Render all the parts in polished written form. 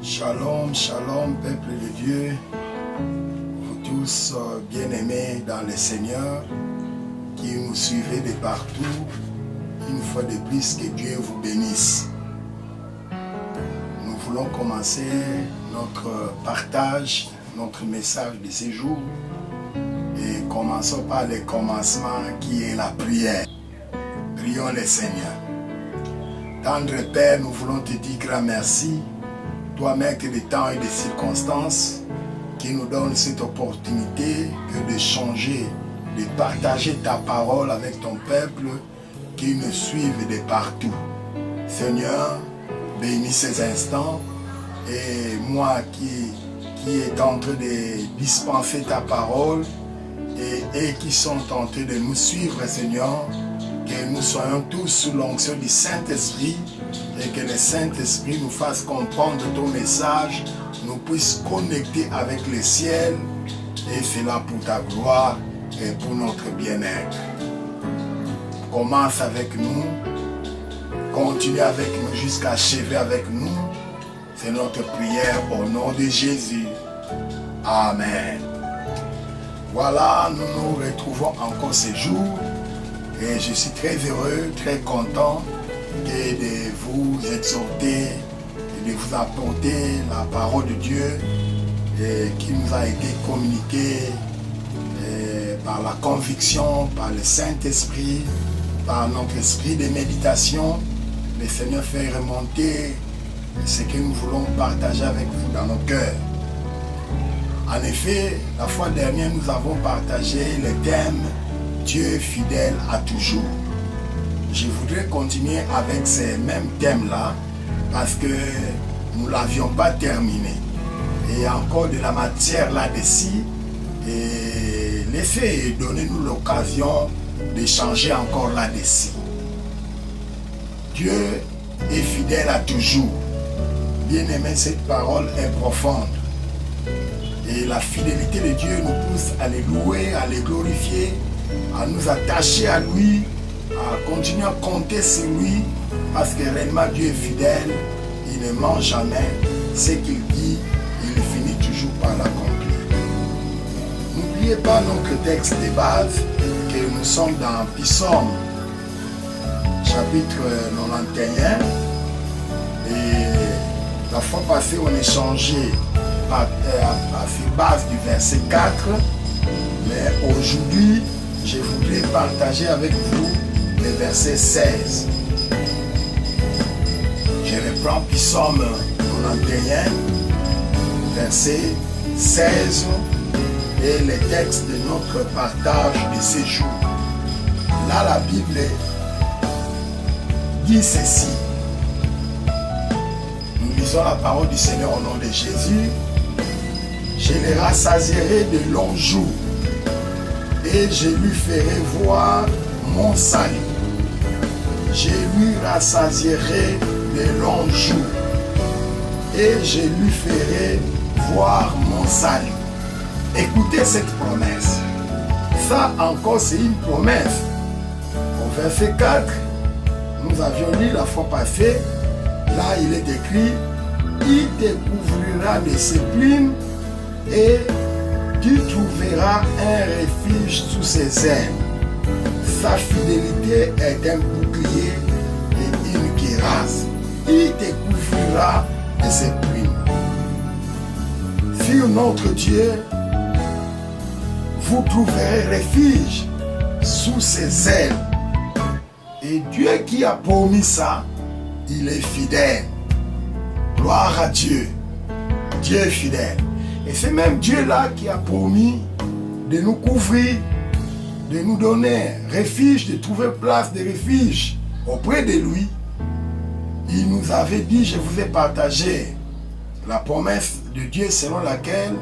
Shalom, shalom, peuple de Dieu, vous tous bien-aimés dans le Seigneur, qui nous suivez de partout, une fois de plus que Dieu vous bénisse. Nous voulons commencer notre partage, notre message de ce jour, et commençons par le commencement qui est la prière. Prions le Seigneur. Tendre Père, nous voulons te dire grand merci. Toi, maître des temps et des circonstances, qui nous donne cette opportunité que de changer, de partager ta parole avec ton peuple qui nous suivent de partout. Seigneur, bénis ces instants et moi qui est en train de dispenser ta parole et qui sont en train de nous suivre, Seigneur, que nous soyons tous sous l'onction du Saint-Esprit et que le Saint-Esprit nous fasse comprendre ton message, nous puisse connecter avec le ciel, et cela pour ta gloire et pour notre bien-être. Commence avec nous, continue avec nous jusqu'à achever avec nous. C'est notre prière au nom de Jésus. Amen. Voilà, nous nous retrouvons encore ce jour et je suis très heureux, très content de vous exhorter et de vous apporter la parole de Dieu qui nous a été communiquée par la conviction, par le Saint-Esprit, par notre esprit de méditation. Le Seigneur fait remonter ce que nous voulons partager avec vous dans nos cœurs. En effet, la fois dernière, nous avons partagé le thème « Dieu fidèle à toujours ». Je voudrais continuer avec ces mêmes thèmes-là parce que nous ne l'avions pas terminé. Et il y a encore de la matière là-dessus. Et laissez donner-nous l'occasion d'échanger encore là-dessus. Dieu est fidèle à toujours. Bien aimé, cette parole est profonde. Et la fidélité de Dieu nous pousse à les louer, à les glorifier, à nous attacher à lui, à continuer à compter sur lui, parce que réellement Dieu est fidèle, il ne ment jamais, ce qu'il dit, il finit toujours par l'accomplir. N'oubliez pas notre texte de base, que nous sommes dans Psaume, chapitre 91, et la fois passée on échangeait à cette base du verset 4, mais aujourd'hui je voudrais partager avec vous le verset 16. Je reprends Psaume 91, verset 16, et le texte de notre partage de ces jours. Là, la Bible dit ceci. Nous lisons la parole du Seigneur au nom de Jésus. Je les rassasierai de longs jours et je lui ferai voir mon salut. Je lui rassasierai de longs jours et je lui ferai voir mon salut. Écoutez cette promesse. Ça encore c'est une promesse. Au verset 4, nous avions lu la fois passée, là il est écrit, il te couvrira de ses plumes et tu trouveras un refuge sous ses ailes. Sa fidélité est un bouclier et une cuirasse. Il te couvrira de ses plumes. Sur notre Dieu, vous trouverez refuge sous ses ailes. Et Dieu qui a promis ça, il est fidèle. Gloire à Dieu. Dieu est fidèle. Et c'est même Dieu-là qui a promis de nous couvrir, de nous donner refuge, de trouver place de refuge auprès de lui. Il nous avait dit, je vous ai partagé la promesse de Dieu selon laquelle,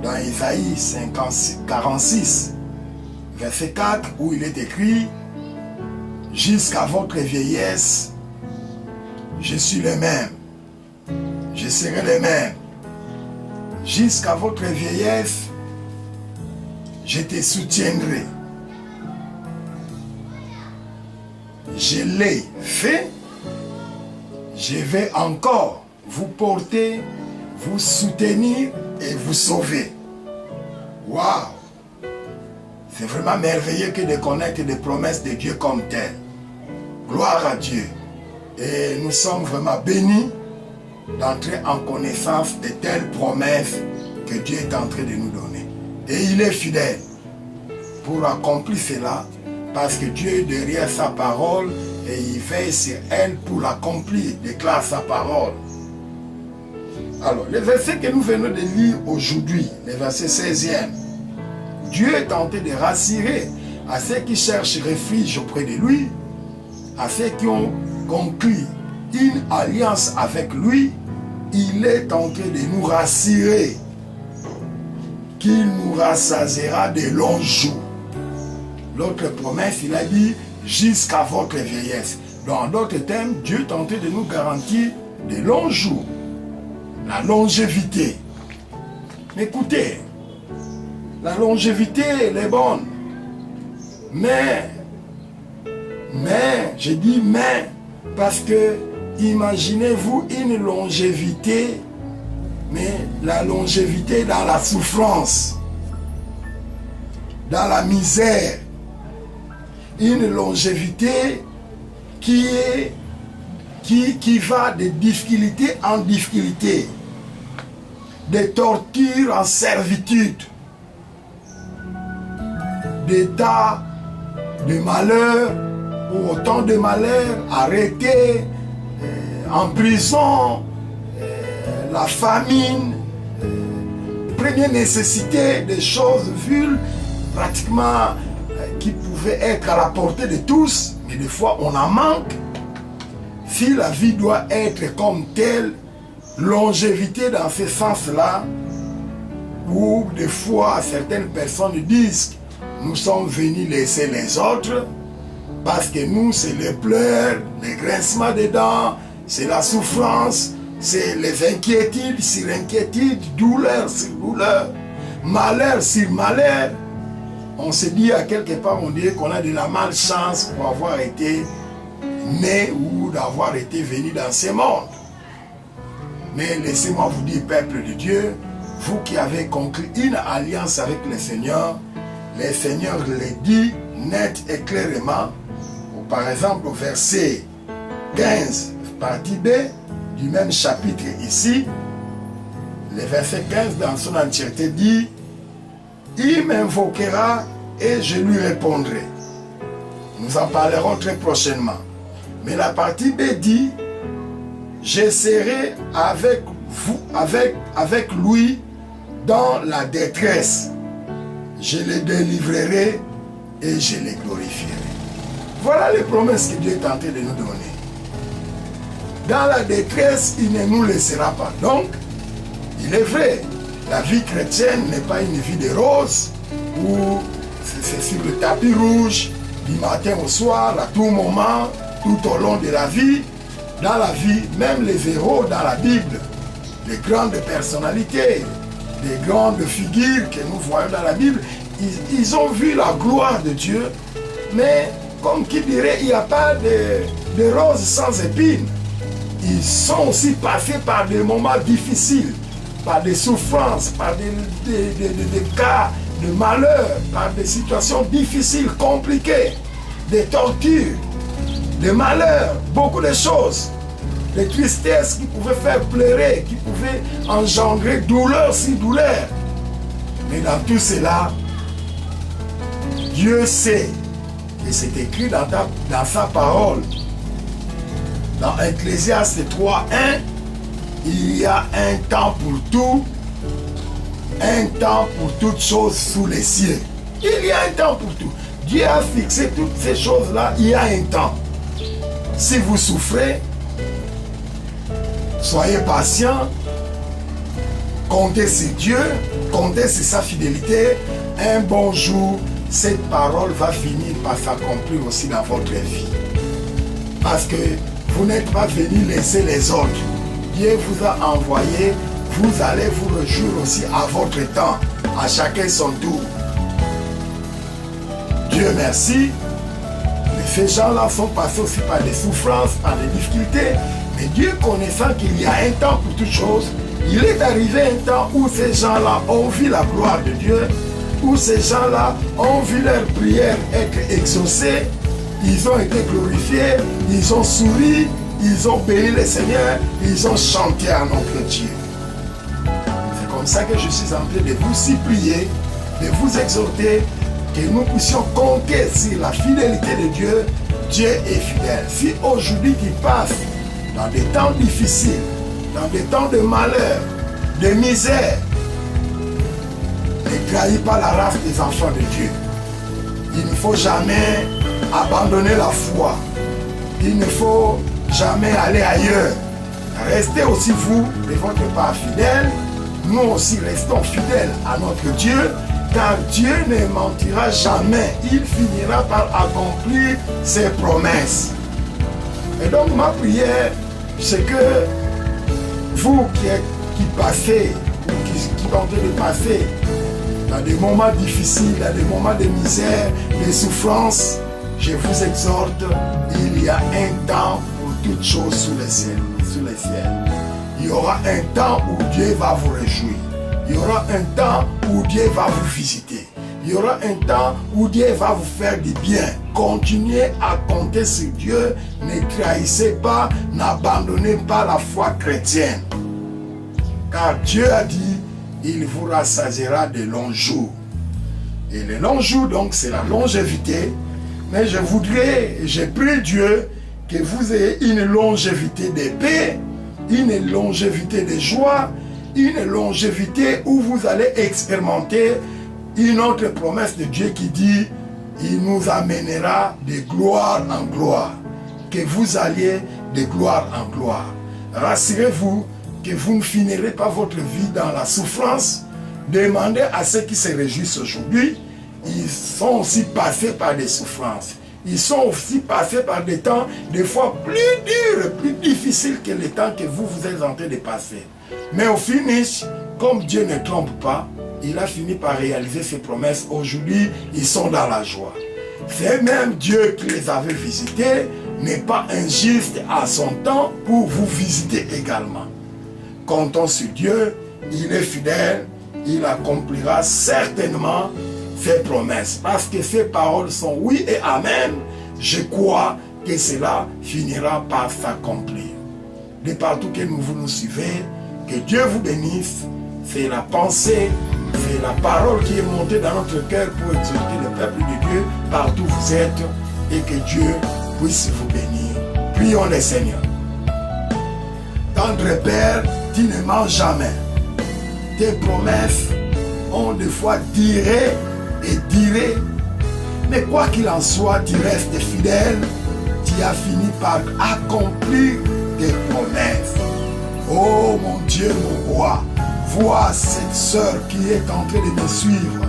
dans Isaïe 46, verset 4, où il est écrit, « Jusqu'à votre vieillesse, je suis le même, je serai le même. Jusqu'à votre vieillesse, je te soutiendrai. Je l'ai fait, je vais encore vous porter vous soutenir et vous sauver. Waouh! C'est vraiment merveilleux que de connaître des promesses de Dieu comme telles. Gloire à Dieu. Et nous sommes vraiment bénis d'entrer en connaissance de telles promesses que Dieu est en train de nous donner. Et il est fidèle pour accomplir cela, parce que Dieu est derrière sa parole et il veille sur elle pour l'accomplir, déclare sa parole. Alors, le verset que nous venons de lire aujourd'hui, le verset 16e, Dieu est tenté de rassurer à ceux qui cherchent refuge auprès de lui, à ceux qui ont conclu une alliance avec lui. Il est tenté de nous rassurer qu'il nous rassasiera de longs jours. L'autre promesse, il a dit jusqu'à votre vieillesse. Dans d'autres termes, Dieu est tenté de nous garantir de longs jours, la longévité. Écoutez, la longévité, elle est bonne. Mais, je dis mais, parce que imaginez-vous une longévité, mais la longévité dans la souffrance, dans la misère. Une longévité qui va de difficulté en difficulté, de torture en servitude, d'état de malheur ou autant de malheur, arrêté, en prison, la famine, première nécessité, des choses vues pratiquement qui pouvaient être à la portée de tous, mais des fois on en manque. Si la vie doit être comme telle, longévité dans ce sens-là, où des fois certaines personnes disent nous sommes venus laisser les autres, parce que nous c'est les pleurs, les grincements des dents, c'est la souffrance, c'est les inquiétudes sur inquiétudes, douleur sur douleur, malheur sur malheur. On se dit à quelque part, on dirait qu'on a de la malchance pour avoir été né ou d'avoir été venu dans ce monde. Mais laissez-moi vous dire, peuple de Dieu, vous qui avez conclu une alliance avec le Seigneur le dit net et clairement, par exemple au verset 15, partie B, du même chapitre ici, le verset 15 dans son entièreté dit, il m'invoquera et je lui répondrai. Nous en parlerons très prochainement. Mais la partie B dit, je serai avec vous, avec lui dans la détresse. Je le délivrerai et je le glorifierai. Voilà les promesses que Dieu est en train de nous donner. Dans la détresse, il ne nous laissera pas. Donc, il est vrai, la vie chrétienne n'est pas une vie de rose où c'est sur le tapis rouge du matin au soir, à tout moment, tout au long de la vie. Dans la vie, même les héros dans la Bible, les grandes personnalités, les grandes figures que nous voyons dans la Bible, ils ont vu la gloire de Dieu, mais comme qui dirait, il n'y a pas de roses sans épines. Ils sont aussi passés par des moments difficiles, par des souffrances, par des cas de malheur, par des situations difficiles, compliquées, des tortures, des malheurs, beaucoup de choses, des tristesses qui pouvaient faire pleurer, qui pouvaient engendrer douleur sur douleur. Mais dans tout cela, Dieu sait, et c'est écrit dans sa parole, dans Ecclésiaste 3:1, il y a un temps pour tout, un temps pour toutes choses sous les cieux. Il y a un temps pour tout. Dieu a fixé toutes ces choses-là, il y a un temps. Si vous souffrez, soyez patient, comptez sur Dieu, comptez sur sa fidélité. Un bon jour, cette parole va finir par s'accomplir aussi dans votre vie. Parce que vous n'êtes pas venu laisser les autres. Dieu vous a envoyé, vous allez vous réjouir aussi à votre temps, à chacun son tour. Dieu merci. Ces gens-là sont passés aussi par des souffrances, par des difficultés. Mais Dieu, connaissant qu'il y a un temps pour toutes choses, Il est arrivé un temps où ces gens-là ont vu la gloire de Dieu, où ces gens-là ont vu leur prière être exaucée, ils ont été glorifiés, ils ont souri, ils ont béni le Seigneur, ils ont chanté à notre Dieu. C'est comme ça que je suis en train de vous supplier, de vous exhorter, que nous puissions compter sur la fidélité de Dieu. Dieu est fidèle. Si aujourd'hui tu passes dans des temps difficiles, dans des temps de malheur, de misère, ne trahis pas la race des enfants de Dieu. Il ne faut jamais abandonner la foi. Il ne faut jamais aller ailleurs. Restez aussi vous de votre part fidèles. Nous aussi restons fidèles à notre Dieu, car Dieu ne mentira jamais. Il finira par accomplir ses promesses. Et donc ma prière, c'est que vous qui passez, ou qui tentez de passer dans des moments difficiles, dans des moments de misère, de souffrance, je vous exhorte, il y a un temps pour toutes choses sous les ciels. Il y aura un temps où Dieu va vous réjouir. Il y aura un temps où Dieu va vous visiter. Il y aura un temps où Dieu va vous faire du bien. Continuez à compter sur Dieu. Ne trahissez pas, n'abandonnez pas la foi chrétienne. Car Dieu a dit, il vous rassasiera de longs jours. Et les longs jours, donc, c'est la longévité. Mais je prie Dieu que vous ayez une longévité de paix, une longévité de joie, une longévité où vous allez expérimenter une autre promesse de Dieu qui dit, il nous amènera de gloire en gloire. Que vous alliez de gloire en gloire. Rassurez-vous que vous ne finirez pas votre vie dans la souffrance. Demandez à ceux qui se réjouissent aujourd'hui. Ils sont aussi passés par des souffrances. Ils sont aussi passés par des temps, des fois plus durs, plus difficiles que les temps que vous êtes en train de passer. Mais au finish, comme Dieu ne trompe pas, il a fini par réaliser ses promesses. Aujourd'hui, ils sont dans la joie. C'est même Dieu qui les avait visités, n'est pas injuste à son temps pour vous visiter également. Comptons sur Dieu, il est fidèle, il accomplira certainement ses promesses. Parce que ses paroles sont oui et amen, je crois que cela finira par s'accomplir. De partout que vous nous suivez, que Dieu vous bénisse. C'est la pensée, c'est la parole qui est montée dans notre cœur pour exhorter le peuple de Dieu partout où vous êtes, et que Dieu puisse vous bénir. Prions le Seigneur. Tendre Père, tu ne mens jamais. Tes promesses ont des fois duré et duré. Mais quoi qu'il en soit, tu restes fidèle. Tu as fini par accomplir tes promesses. Oh mon Dieu, mon roi, vois cette sœur qui est en train de me suivre.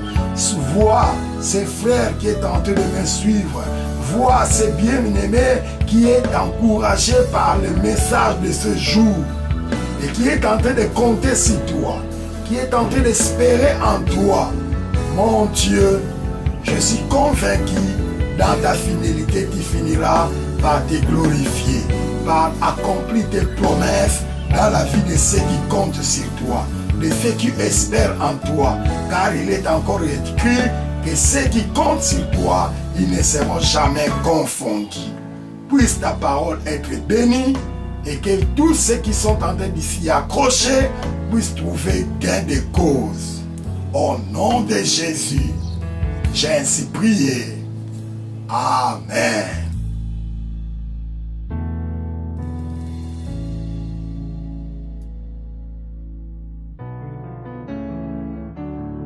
Vois ces frères qui est en train de me suivre. Vois ces bien-aimés qui est encouragé par le message de ce jour. Et qui est en train de compter sur toi. Qui est en train d'espérer en toi. Mon Dieu, je suis convaincu, dans ta fidélité, tu finiras par te glorifier, par accomplir tes promesses dans la vie de ceux qui comptent sur toi, de ceux qui espèrent en toi, car il est encore écrit que ceux qui comptent sur toi, ils ne seront jamais confondus. Puisse ta parole être bénie et que tous ceux qui sont en train de s'y accrocher puissent trouver gain de cause. Au nom de Jésus, j'ai ainsi prié. Amen.